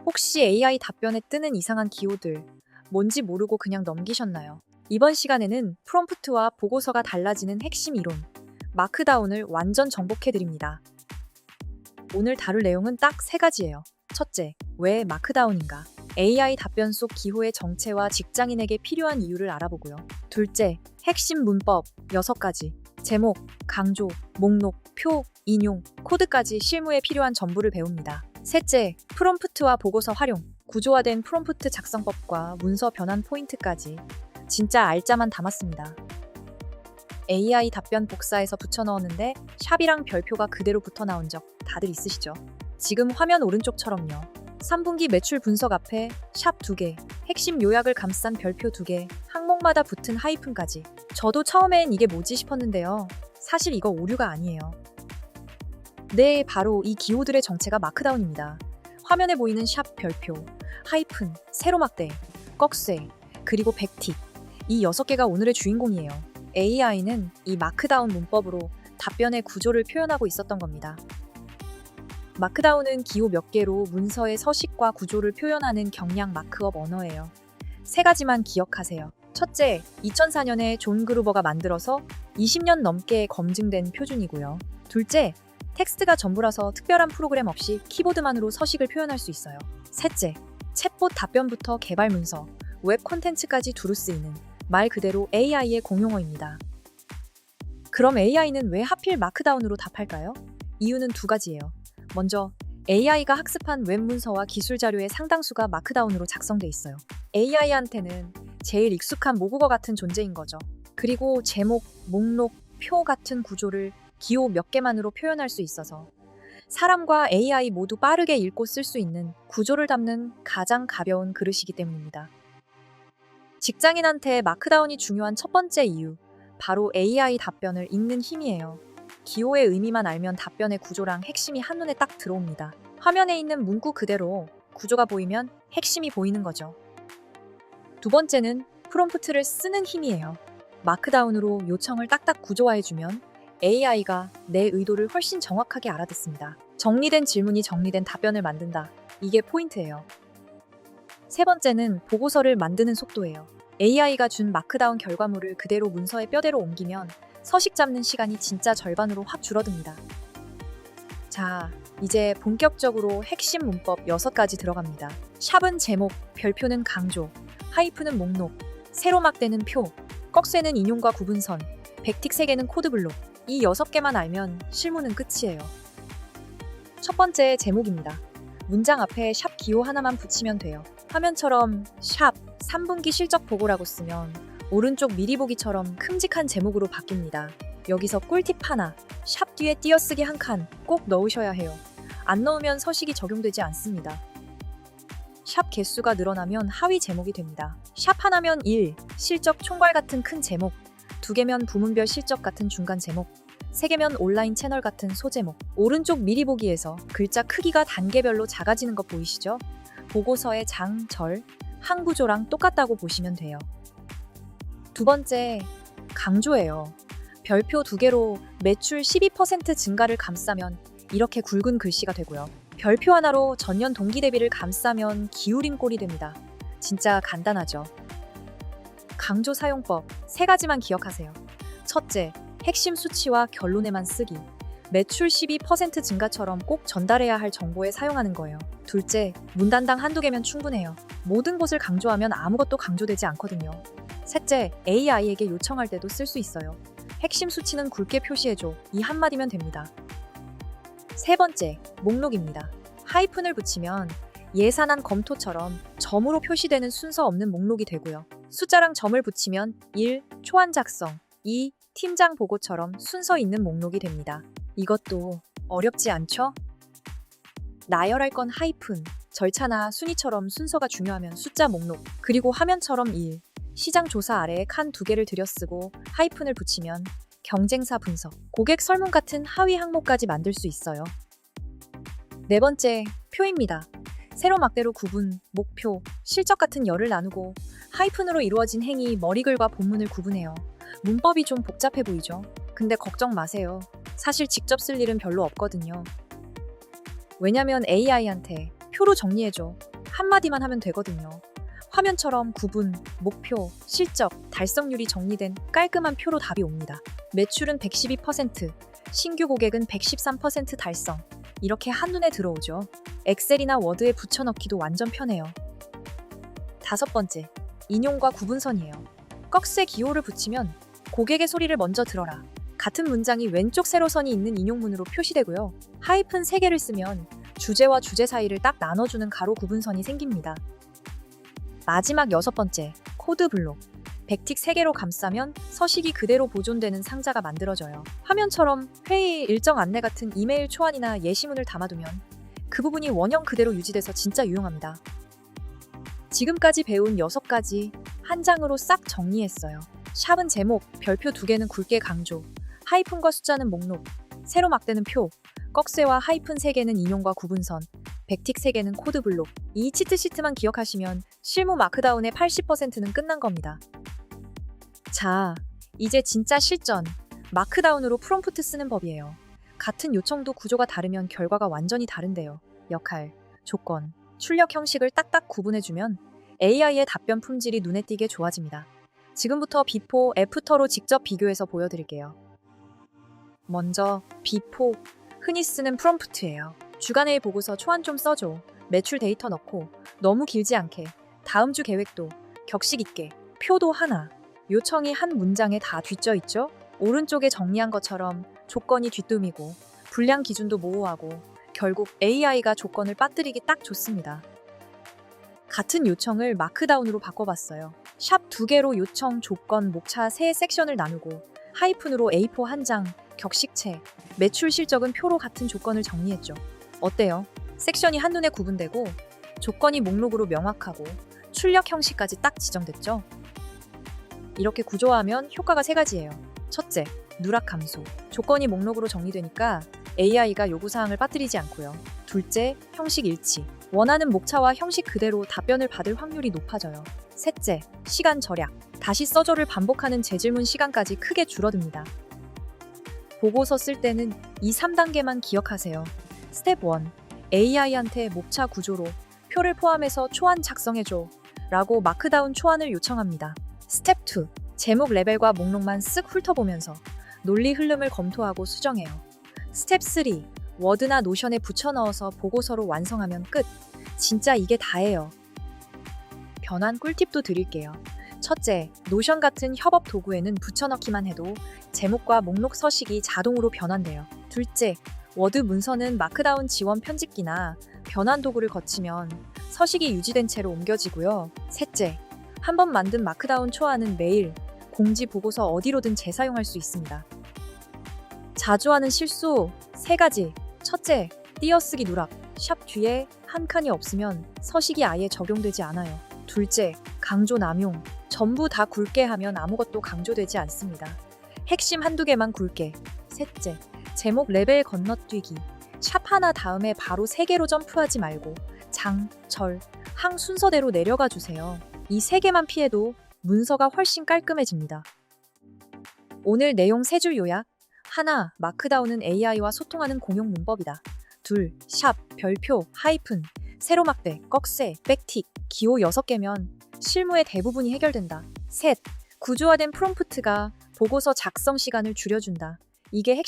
혹시 AI 답변에 뜨는 이상한 기호들, 뭔지 모르고 그냥 넘기셨나요? 이번 시간에는 프롬프트와 보고서가 달라지는 핵심 이론, 마크다운을 완전 정복해드립니다. 오늘 다룰 내용은 딱 3가지예요. 첫째, 왜 마크다운인가? AI 답변 속 기호의 정체와 직장인에게 필요한 이유를 알아보고요. 둘째, 핵심 문법 6가지. 제목, 강조, 목록, 표, 인용, 코드까지 실무에 필요한 전부를 배웁니다. 셋째, 프롬프트와 보고서 활용. 구조화된 프롬프트 작성법과 문서 변환 포인트까지 진짜 알짜만 담았습니다. AI 답변 복사해서 붙여 넣었는데 샵이랑 별표가 그대로 붙어 나온 적 다들 있으시죠? 지금 화면 오른쪽처럼요. 3분기 매출 분석 앞에 샵 2개, 핵심 요약을 감싼 별표 2개, 항목마다 붙은 하이픈까지. 저도 처음엔 이게 뭐지 싶었는데요. 사실 이거 오류가 아니에요. 네, 바로 이 기호들의 정체가 마크다운입니다. 화면에 보이는 샵 별표, 하이픈, 세로막대, 꺽쇠, 그리고 백틱. 이 6개가 오늘의 주인공이에요. AI는 이 마크다운 문법으로 답변의 구조를 표현하고 있었던 겁니다. 마크다운은 기호 몇 개로 문서의 서식과 구조를 표현하는 경량 마크업 언어예요. 3가지만 기억하세요. 첫째, 2004년에 존 그루버가 만들어서 20년 넘게 검증된 표준이고요. 둘째, 텍스트가 전부라서 특별한 프로그램 없이 키보드만으로 서식을 표현할 수 있어요. 셋째, 챗봇 답변부터 개발 문서, 웹 콘텐츠까지 두루 쓰이는 말 그대로 AI의 공용어입니다. 그럼 AI는 왜 하필 마크다운으로 답할까요? 이유는 2가지예요. 먼저, AI가 학습한 웹 문서와 기술 자료의 상당수가 마크다운으로 작성돼 있어요. AI한테는 제일 익숙한 모국어 같은 존재인 거죠. 그리고 제목, 목록, 표 같은 구조를 기호 몇 개만으로 표현할 수 있어서 사람과 AI 모두 빠르게 읽고 쓸 수 있는 구조를 담는 가장 가벼운 그릇이기 때문입니다. 직장인한테 마크다운이 중요한 첫 번째 이유, 바로 AI 답변을 읽는 힘이에요. 기호의 의미만 알면 답변의 구조랑 핵심이 한눈에 딱 들어옵니다. 화면에 있는 문구 그대로 구조가 보이면 핵심이 보이는 거죠. 두 번째는 프롬프트를 쓰는 힘이에요. 마크다운으로 요청을 딱딱 구조화해주면 AI가 내 의도를 훨씬 정확하게 알아듣습니다. 정리된 질문이 정리된 답변을 만든다. 이게 포인트예요. 세 번째는 보고서를 만드는 속도예요. AI가 준 마크다운 결과물을 그대로 문서의 뼈대로 옮기면 서식 잡는 시간이 진짜 절반으로 확 줄어듭니다. 자, 이제 본격적으로 핵심 문법 6가지 들어갑니다. 샵은 제목, 별표는 강조, 하이픈은 목록, 세로막대는 표, 꺽쇠는 인용과 구분선, 백틱 3개는 코드블록. 이 6개만 알면 실무는 끝이에요. 첫 번째, 제목입니다. 문장 앞에 샵 기호 하나만 붙이면 돼요. 화면처럼 샵 3분기 실적 보고라고 쓰면 오른쪽 미리 보기처럼 큼직한 제목으로 바뀝니다. 여기서 꿀팁 하나, 샵 뒤에 띄어쓰기 한 칸 꼭 넣으셔야 해요. 안 넣으면 서식이 적용되지 않습니다. 샵 개수가 늘어나면 하위 제목이 됩니다. 샵 하나면 1, 실적 총괄 같은 큰 제목, 2개면 부문별 실적 같은 중간 제목, 3개면 온라인 채널 같은 소제목. 오른쪽 미리 보기에서 글자 크기가 단계별로 작아지는 거 보이시죠? 보고서의 장, 절, 항 구조랑 똑같다고 보시면 돼요. 두 번째, 강조예요. 별표 2개로 매출 12% 증가를 감싸면 이렇게 굵은 글씨가 되고요. 별표 하나로 전년 동기 대비를 감싸면 기울인 꼴이 됩니다. 진짜 간단하죠? 강조 사용법 3가지만 기억하세요. 첫째, 핵심 수치와 결론에만 쓰기. 매출 12% 증가처럼 꼭 전달해야 할 정보에 사용하는 거예요. 둘째, 문단당 1~2개면 충분해요. 모든 곳을 강조하면 아무것도 강조되지 않거든요. 셋째, AI에게 요청할 때도 쓸 수 있어요. 핵심 수치는 굵게 표시해줘. 이 한마디면 됩니다. 세 번째, 목록입니다. 하이픈을 붙이면 예산안 검토처럼 점으로 표시되는 순서 없는 목록이 되고요. 숫자랑 점을 붙이면 1. 초안 작성, 2. 팀장 보고처럼 순서 있는 목록이 됩니다. 이것도 어렵지 않죠? 나열할 건 하이픈, 절차나 순위처럼 순서가 중요하면 숫자 목록, 그리고 화면처럼 1. 시장 조사 아래에 칸 2개를 들여쓰고 하이픈을 붙이면 경쟁사 분석, 고객 설문 같은 하위 항목까지 만들 수 있어요. 네 번째, 표입니다. 세로막대로 구분, 목표, 실적 같은 열을 나누고 하이픈으로 이루어진 행위, 머리글과 본문을 구분해요. 문법이 좀 복잡해 보이죠? 근데 걱정 마세요. 사실 직접 쓸 일은 별로 없거든요. 왜냐면 AI한테 표로 정리해줘. 한마디만 하면 되거든요. 화면처럼 구분, 목표, 실적, 달성률이 정리된 깔끔한 표로 답이 옵니다. 매출은 112%, 신규 고객은 113% 달성. 이렇게 한눈에 들어오죠. 엑셀이나 워드에 붙여넣기도 완전 편해요. 5번째, 인용과 구분선이에요. 꺽쇠 기호를 붙이면 고객의 소리를 먼저 들어라. 같은 문장이 왼쪽 세로선이 있는 인용문으로 표시되고요. 하이픈 3개를 쓰면 주제와 주제 사이를 딱 나눠주는 가로 구분선이 생깁니다. 마지막 6번째, 코드 블록. 백틱 3개로 감싸면 서식이 그대로 보존되는 상자가 만들어져요. 화면처럼 회의, 일정 안내 같은 이메일 초안이나 예시문을 담아두면 그 부분이 원형 그대로 유지돼서 진짜 유용합니다. 지금까지 배운 6가지 한 장으로 싹 정리했어요. 샵은 제목, 별표 2개는 굵게 강조, 하이픈과 숫자는 목록, 세로 막대는 표, 꺽쇠와 하이픈 3개는 인용과 구분선, 백틱 3개는 코드 블록. 이 치트시트만 기억하시면 실무 마크다운의 80%는 끝난 겁니다. 자, 이제 진짜 실전. 마크다운으로 프롬프트 쓰는 법이에요. 같은 요청도 구조가 다르면 결과가 완전히 다른데요. 역할, 조건, 출력 형식을 딱딱 구분해주면 AI의 답변 품질이 눈에 띄게 좋아집니다. 지금부터 비포, 애프터로 직접 비교해서 보여드릴게요. 먼저 비포, 흔히 쓰는 프롬프트예요. 주간회의 보고서 초안 좀 써줘. 매출 데이터 넣고 너무 길지 않게. 다음 주 계획도 격식 있게. 표도 하나. 요청이 한 문장에 다 뒤져 있죠? 오른쪽에 정리한 것처럼 조건이 뒷뜸이고 분량 기준도 모호하고 결국 AI가 조건을 빠뜨리기 딱 좋습니다. 같은 요청을 마크다운으로 바꿔봤어요. 샵 2개로 요청, 조건, 목차 3섹션을 나누고 하이픈으로 A4 한 장, 격식체, 매출 실적은 표로 같은 조건을 정리했죠. 어때요? 섹션이 한눈에 구분되고 조건이 목록으로 명확하고 출력 형식까지 딱 지정됐죠? 이렇게 구조화하면 효과가 3가지예요. 첫째, 누락 감소. 조건이 목록으로 정리되니까 AI가 요구사항을 빠뜨리지 않고요. 둘째, 형식 일치. 원하는 목차와 형식 그대로 답변을 받을 확률이 높아져요. 셋째, 시간 절약. 다시 써줘를 반복하는 재질문 시간까지 크게 줄어듭니다. 보고서 쓸 때는 이 3단계만 기억하세요. 스텝 1. AI한테 목차 구조로 표를 포함해서 초안 작성해줘 라고 마크다운 초안을 요청합니다. 스텝 2. 제목 레벨과 목록만 쓱 훑어보면서 논리 흐름을 검토하고 수정해요. 스텝 3. 워드나 노션에 붙여넣어서 보고서로 완성하면 끝. 진짜 이게 다예요. 변환 꿀팁도 드릴게요. 첫째, 노션 같은 협업 도구에는 붙여넣기만 해도 제목과 목록 서식이 자동으로 변환돼요. 둘째, 워드 문서는 마크다운 지원 편집기나 변환 도구를 거치면 서식이 유지된 채로 옮겨지고요. 셋째, 한번 만든 마크다운 초안은 메일, 공지, 보고서 어디로든 재사용할 수 있습니다. 자주 하는 실수 3가지. 첫째, 띄어쓰기 누락. 샵 뒤에 한 칸이 없으면 서식이 아예 적용되지 않아요. 둘째, 강조 남용. 전부 다 굵게 하면 아무것도 강조되지 않습니다. 핵심 1-2개만 굵게. 셋째, 제목 레벨 건너뛰기. 샵 하나 다음에 바로 3개로 점프하지 말고 장, 절, 항 순서대로 내려가 주세요. 이 3개만 피해도 문서가 훨씬 깔끔해집니다. 오늘 내용 3줄 요약. 하나, 마크다운은 AI와 소통하는 공용 문법이다. 둘, 샵, 별표, 하이픈, 세로 막대, 꺽쇠, 백틱, 기호 6개면 실무의 대부분이 해결된다. 셋, 구조화된 프롬프트가 보고서 작성 시간을 줄여준다. 이게 핵심